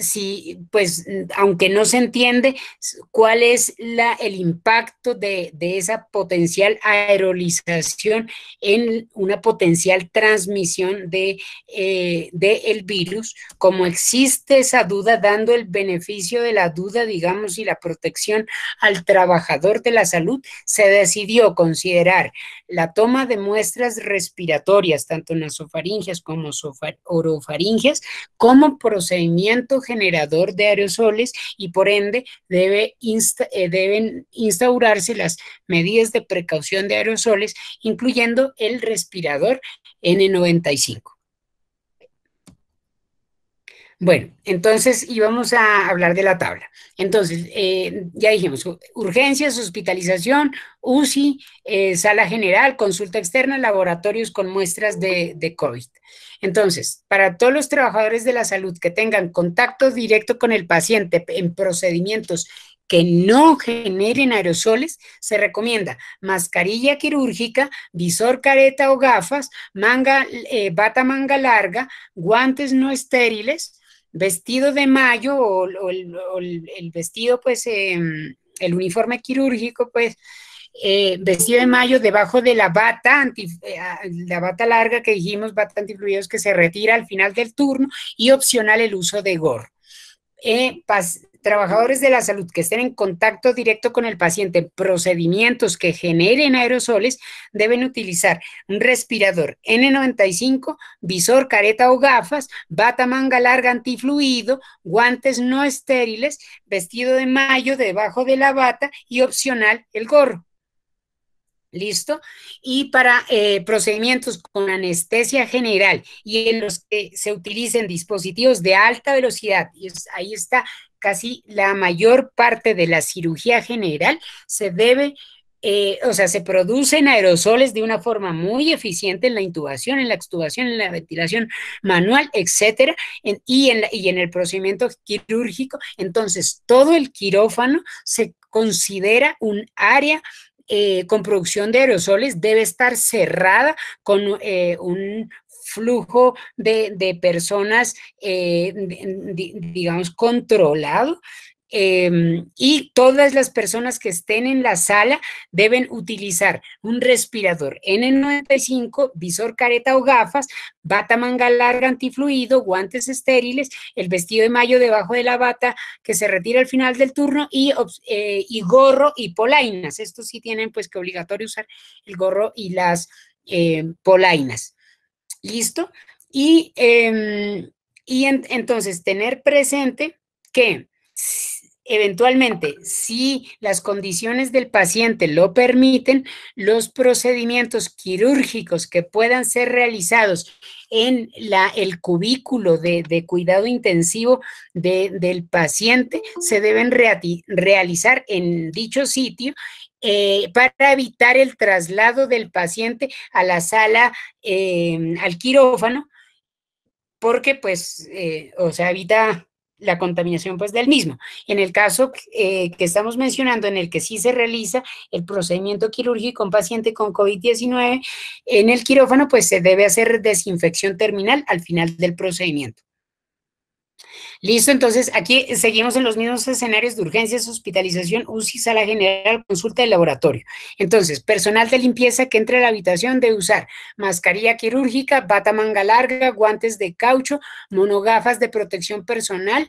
si, pues, aunque no se entiende cuál es el impacto de esa potencial aerolización en una potencial transmisión el virus, como existe esa duda, dando el beneficio de la duda, digamos, y la protección al trabajador de la salud, se decidió considerar la toma de muestras respiratorias, tanto nasofaringeas como orofaringeas, como procedimiento generador de aerosoles y por ende deben instaurarse las medidas de precaución de aerosoles, incluyendo el respirador N95. Bueno, entonces íbamos a hablar de la tabla. Entonces, ya dijimos, urgencias, hospitalización, UCI, sala general, consulta externa, laboratorios con muestras de COVID. Entonces, para todos los trabajadores de la salud que tengan contacto directo con el paciente en procedimientos que no generen aerosoles, se recomienda mascarilla quirúrgica, visor, careta o gafas, bata manga larga, guantes no estériles, vestido de mayo el vestido, pues, el uniforme quirúrgico, pues, vestido de mayo debajo de la bata larga que dijimos, bata antifluidos que se retira al final del turno y opcional el uso de gorro. Trabajadores de la salud que estén en contacto directo con el paciente en procedimientos que generen aerosoles deben utilizar un respirador N95, visor, careta o gafas, bata manga larga antifluido, guantes no estériles, vestido de mayo debajo de la bata y opcional el gorro. ¿Listo? Y para procedimientos con anestesia general y en los que se utilicen dispositivos de alta velocidad, y ahí está casi la mayor parte de la cirugía general, se producen aerosoles de una forma muy eficiente en la intubación, en la extubación, en la ventilación manual, etcétera, y en el procedimiento quirúrgico. Entonces, todo el quirófano se considera un área con producción de aerosoles, debe estar cerrada con un flujo de personas, digamos, controlado. Y todas las personas que estén en la sala deben utilizar un respirador N95, visor, careta o gafas, bata manga larga antifluido, guantes estériles, el vestido de mayo debajo de la bata que se retira al final del turno y gorro y polainas. Estos sí tienen, pues, que obligatorio usar el gorro y las polainas. ¿Listo? Entonces tener presente que eventualmente, si las condiciones del paciente lo permiten, los procedimientos quirúrgicos que puedan ser realizados en el cubículo de cuidado intensivo del paciente se deben realizar en dicho sitio para evitar el traslado del paciente a la sala, al quirófano, porque, pues, evita la contaminación pues del mismo. En el caso que estamos mencionando, en el que sí se realiza el procedimiento quirúrgico en paciente con COVID-19, en el quirófano pues se debe hacer desinfección terminal al final del procedimiento. Listo, entonces aquí seguimos en los mismos escenarios de urgencias, hospitalización, UCI, sala general, consulta de laboratorio. Entonces, personal de limpieza que entre a la habitación debe usar mascarilla quirúrgica, bata manga larga, guantes de caucho, monogafas de protección personal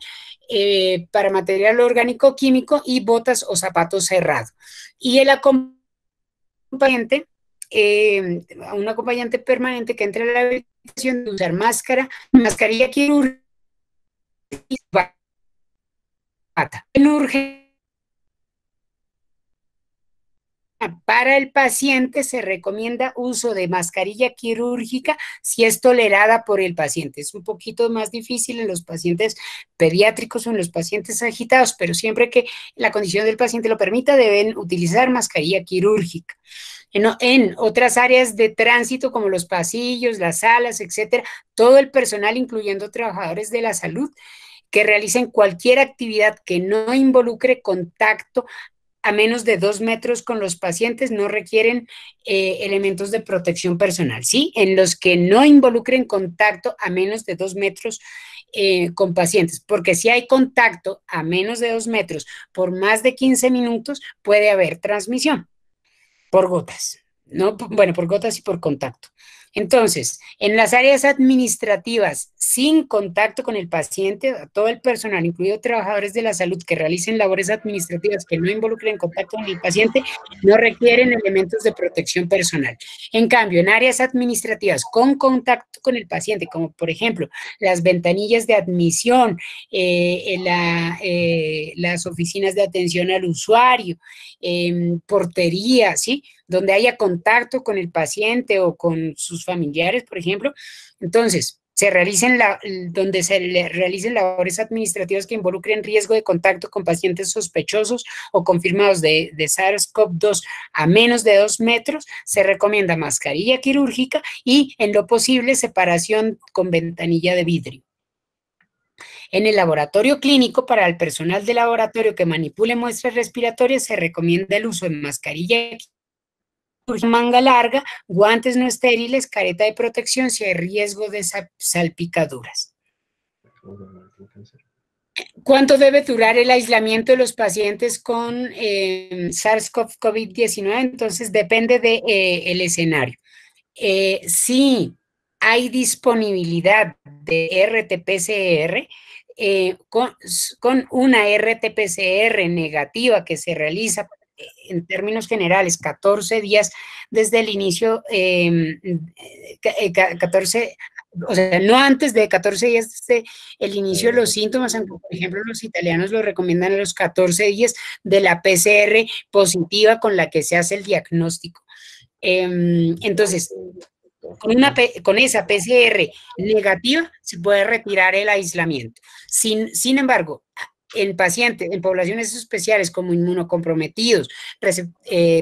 para material orgánico químico y botas o zapatos cerrados. Y el acompañante, un acompañante permanente que entre a la habitación debe usar mascarilla quirúrgica, en urgencia para el paciente se recomienda uso de mascarilla quirúrgica si es tolerada por el paciente. Es un poquito más difícil en los pacientes pediátricos o en los pacientes agitados, pero siempre que la condición del paciente lo permita, deben utilizar mascarilla quirúrgica. En otras áreas de tránsito, como los pasillos, las salas, etcétera, todo el personal, incluyendo trabajadores de la salud, que realicen cualquier actividad que no involucre contacto a menos de 2 metros con los pacientes, no requieren elementos de protección personal, ¿sí? En los que no involucren contacto a menos de 2 metros con pacientes, porque si hay contacto a menos de 2 metros por más de 15 minutos, puede haber transmisión por gotas, ¿no? Bueno, por gotas y por contacto. Entonces, en las áreas administrativas sin contacto con el paciente, todo el personal, incluido trabajadores de la salud que realicen labores administrativas que no involucren contacto con el paciente, no requieren elementos de protección personal. En cambio, en áreas administrativas con contacto con el paciente, como por ejemplo las ventanillas de admisión, las oficinas de atención al usuario, portería, ¿sí? Donde haya contacto con el paciente o con sus familiares, por ejemplo, entonces donde se realicen labores administrativas que involucren riesgo de contacto con pacientes sospechosos o confirmados de SARS-CoV-2 a menos de 2 metros, se recomienda mascarilla quirúrgica y, en lo posible, separación con ventanilla de vidrio. En el laboratorio clínico, para el personal de laboratorio que manipule muestras respiratorias, se recomienda el uso de mascarilla manga larga, guantes no estériles, careta de protección si hay riesgo de salpicaduras. ¿Cuánto debe durar el aislamiento de los pacientes con SARS-CoV-19? Entonces depende del escenario. Si hay disponibilidad de RT-PCR, con una RT-PCR negativa que se realiza en términos generales 14 días desde el inicio, 14, o sea, no antes de 14 días desde el inicio de los síntomas, aunque por ejemplo los italianos lo recomiendan a los 14 días de la PCR positiva con la que se hace el diagnóstico. Entonces, con esa PCR negativa se puede retirar el aislamiento. Sin embargo, en pacientes, en poblaciones especiales como inmunocomprometidos,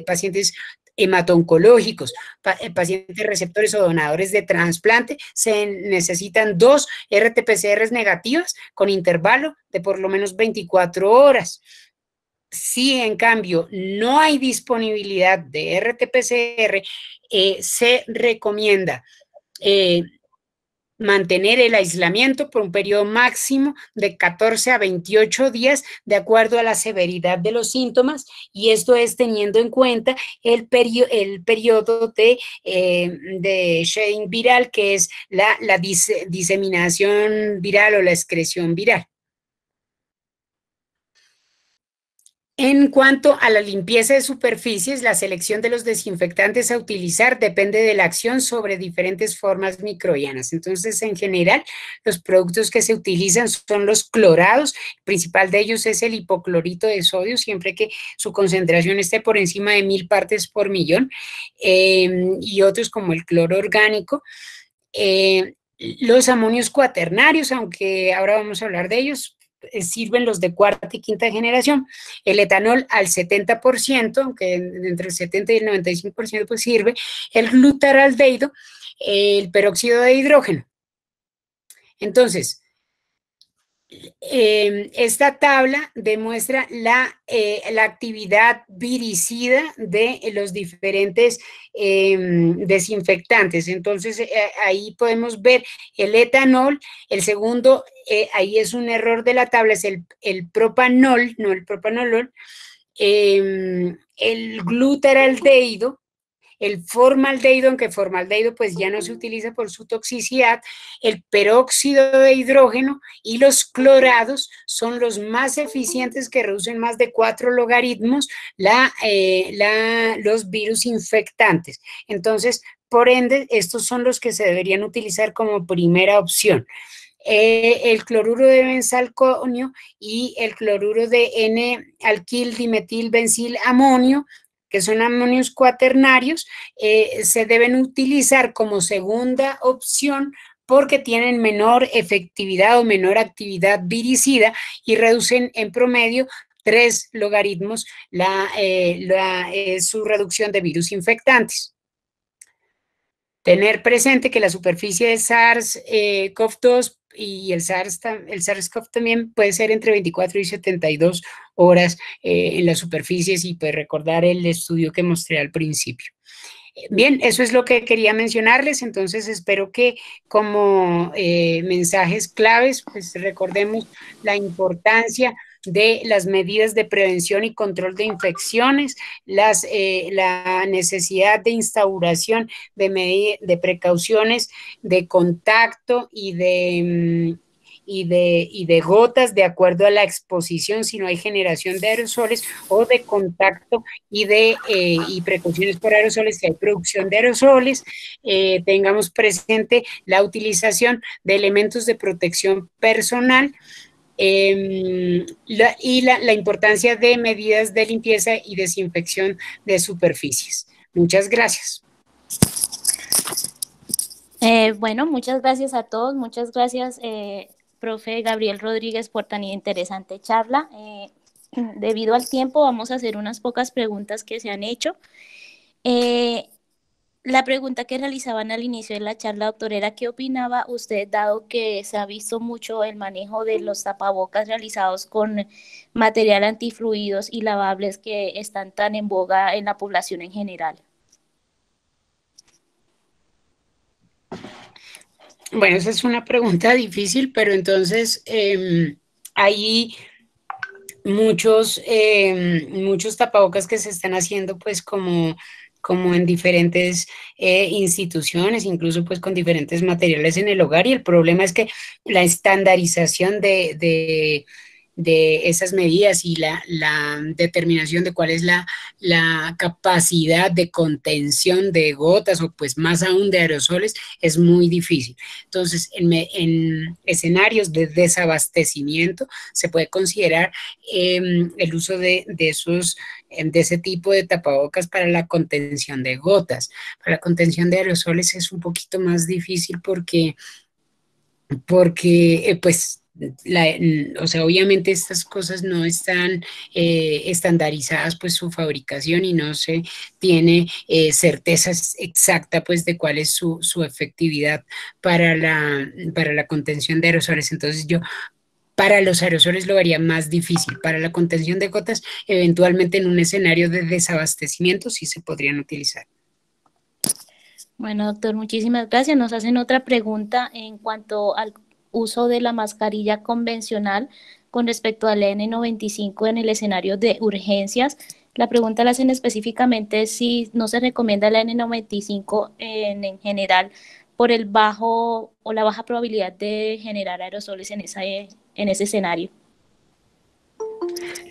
pacientes hemato-oncológicos, pacientes receptores o donadores de trasplante, se necesitan 2 RT-PCRs negativas con intervalo de por lo menos 24 horas. Si en cambio no hay disponibilidad de RT-PCR, se recomienda mantener el aislamiento por un periodo máximo de 14 a 28 días de acuerdo a la severidad de los síntomas, y esto es teniendo en cuenta el periodo de shedding viral, que es la diseminación viral o la excreción viral. En cuanto a la limpieza de superficies, la selección de los desinfectantes a utilizar depende de la acción sobre diferentes formas microbianas. Entonces, en general, los productos que se utilizan son los clorados. El principal de ellos es el hipoclorito de sodio, siempre que su concentración esté por encima de 1000 partes por millón, y otros como el cloro orgánico. Los amonios cuaternarios, aunque ahora vamos a hablar de ellos, sirven los de cuarta y quinta generación. El etanol al 70%, aunque entre el 70 y el 95% pues sirve. El glutaraldehído, el peróxido de hidrógeno. Entonces, Esta tabla demuestra la actividad viricida de los diferentes desinfectantes. Entonces, ahí podemos ver el etanol. El segundo, ahí es un error de la tabla, es el propanol, no el propanolol. El glutaraldehído, el formaldehído, aunque formaldehído pues ya no se utiliza por su toxicidad, el peróxido de hidrógeno y los clorados son los más eficientes, que reducen más de 4 logaritmos los virus infectantes. Entonces, por ende, estos son los que se deberían utilizar como primera opción. El cloruro de benzalconio y el cloruro de N-alquil dimetil bencil amonio, que son amonios cuaternarios, se deben utilizar como segunda opción porque tienen menor efectividad o menor actividad viricida y reducen en promedio 3 logaritmos su reducción de virus infectantes. Tener presente que la superficie de SARS-CoV-2 y el SARS-CoV también puede ser entre 24 y 72 horas en las superficies, y pues recordar el estudio que mostré al principio. Bien, eso es lo que quería mencionarles. Entonces espero que como mensajes claves, pues recordemos la importancia de las medidas de prevención y control de infecciones, la necesidad de instauración de precauciones de contacto y de gotas de acuerdo a la exposición, si no hay generación de aerosoles, o de contacto y precauciones por aerosoles, si hay producción de aerosoles. Tengamos presente la utilización de elementos de protección personal, la importancia de medidas de limpieza y desinfección de superficies. Muchas gracias. Bueno, muchas gracias a todos, muchas gracias, profe Gabriel Rodríguez, por tan interesante charla. Debido al tiempo, vamos a hacer unas pocas preguntas que se han hecho. La pregunta que realizaban al inicio de la charla, doctor, era ¿qué opinaba usted, dado que se ha visto mucho el manejo de los tapabocas realizados con material antifluidos y lavables que están tan en boga en la población en general? Bueno, esa es una pregunta difícil, pero entonces hay muchos tapabocas que se están haciendo pues como en diferentes instituciones, incluso pues con diferentes materiales en el hogar, y el problema es que la estandarización de esas medidas y la determinación de cuál es la capacidad de contención de gotas o pues más aún de aerosoles es muy difícil. Entonces, en escenarios de desabastecimiento se puede considerar el uso de ese tipo de tapabocas para la contención de gotas. Para la contención de aerosoles es un poquito más difícil porque pues, o sea, obviamente estas cosas no están estandarizadas, pues su fabricación, y no se tiene certeza exacta, pues, de cuál es su efectividad para la contención de aerosoles. Entonces yo para los aerosoles lo haría más difícil. Para la contención de gotas, eventualmente en un escenario de desabastecimiento sí se podrían utilizar. Bueno, doctor, muchísimas gracias. Nos hacen otra pregunta en cuanto al uso de la mascarilla convencional con respecto al N95 en el escenario de urgencias. La pregunta la hacen específicamente si no se recomienda la N95 en general por el bajo o la baja probabilidad de generar aerosoles en ese escenario.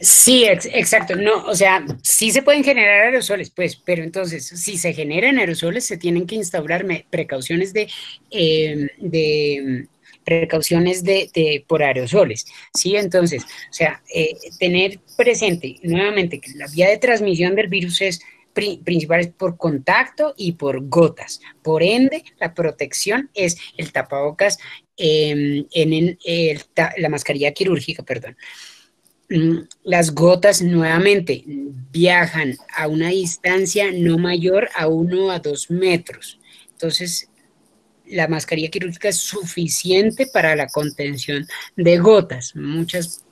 Sí, exacto. No, o sea, sí se pueden generar aerosoles, pues, pero entonces, si se generan aerosoles, se tienen que instaurar precauciones por aerosoles, ¿sí? Entonces, o sea, tener presente nuevamente que la vía de transmisión del virus es principal por contacto y por gotas. Por ende, la protección es el tapabocas, la mascarilla quirúrgica, perdón. Las gotas nuevamente viajan a una distancia no mayor a 1 a 2 metros. Entonces, la mascarilla quirúrgica es suficiente para la contención de gotas. Muchas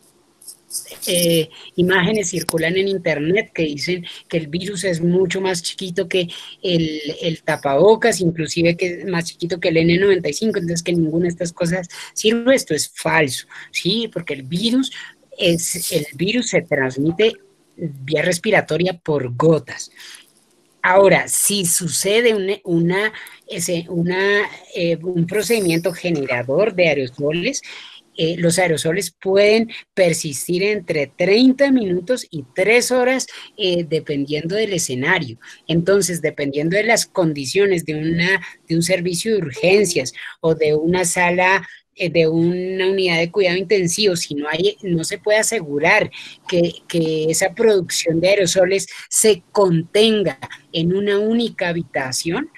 imágenes circulan en internet que dicen que el virus es mucho más chiquito que el tapabocas, inclusive que es más chiquito que el N95, entonces que ninguna de estas cosas sirve. Esto es falso, ¿sí? Porque el virus se transmite vía respiratoria por gotas. Ahora, si sucede un procedimiento generador de aerosoles, los aerosoles pueden persistir entre 30 minutos y 3 horas, dependiendo del escenario. Entonces, dependiendo de las condiciones de un servicio de urgencias o de una sala, de una unidad de cuidado intensivo, si no se puede asegurar que esa producción de aerosoles se contenga en una única habitación,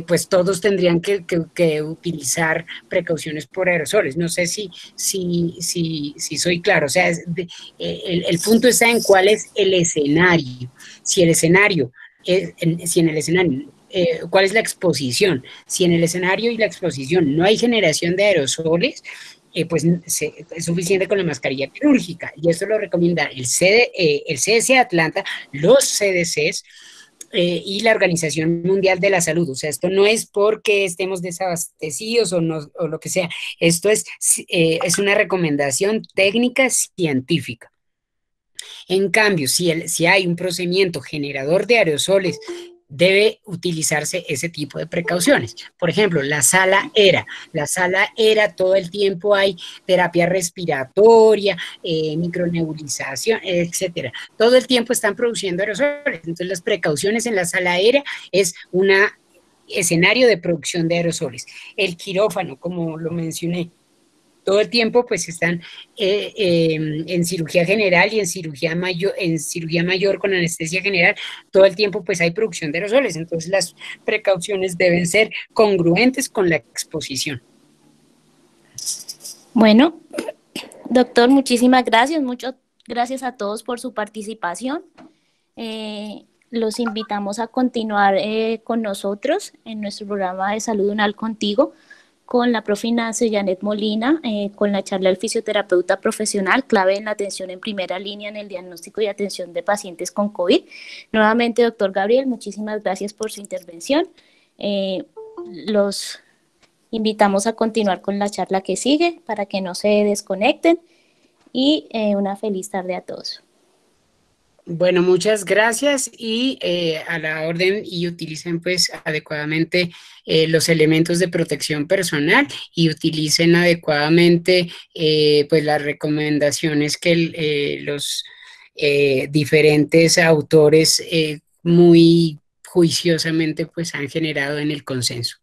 pues todos tendrían que utilizar precauciones por aerosoles. No sé si soy claro. O sea, el punto está en cuál es el escenario. Si el escenario, si en el escenario, cuál es la exposición. Si en el escenario y la exposición no hay generación de aerosoles, pues es suficiente con la mascarilla quirúrgica. Y esto lo recomienda el CDC de Atlanta, los CDCs, y la Organización Mundial de la Salud. O sea, esto no es porque estemos desabastecidos o, no, o lo que sea. Esto es una recomendación técnica científica. En cambio, si hay un procedimiento generador de aerosoles, debe utilizarse ese tipo de precauciones. Por ejemplo, la sala ERA, todo el tiempo hay terapia respiratoria, micronebulización, etcétera. Todo el tiempo están produciendo aerosoles. Entonces, las precauciones en la sala ERA es un escenario de producción de aerosoles. El quirófano, como lo mencioné, todo el tiempo pues están en cirugía general y en cirugía mayor con anestesia general, todo el tiempo pues hay producción de aerosoles, entonces las precauciones deben ser congruentes con la exposición. Bueno, doctor, muchísimas gracias. Muchas gracias a todos por su participación. Los invitamos a continuar con nosotros en nuestro programa de Salud Unal Contigo, con la profe Nancy Janet Molina, con la charla del fisioterapeuta profesional, clave en la atención en primera línea en el diagnóstico y atención de pacientes con COVID. Nuevamente, doctor Gabriel, muchísimas gracias por su intervención. Los invitamos a continuar con la charla que sigue para que no se desconecten y una feliz tarde a todos. Bueno, muchas gracias y a la orden, y utilicen pues adecuadamente los elementos de protección personal y utilicen adecuadamente pues las recomendaciones que los diferentes autores muy juiciosamente pues han generado en el consenso.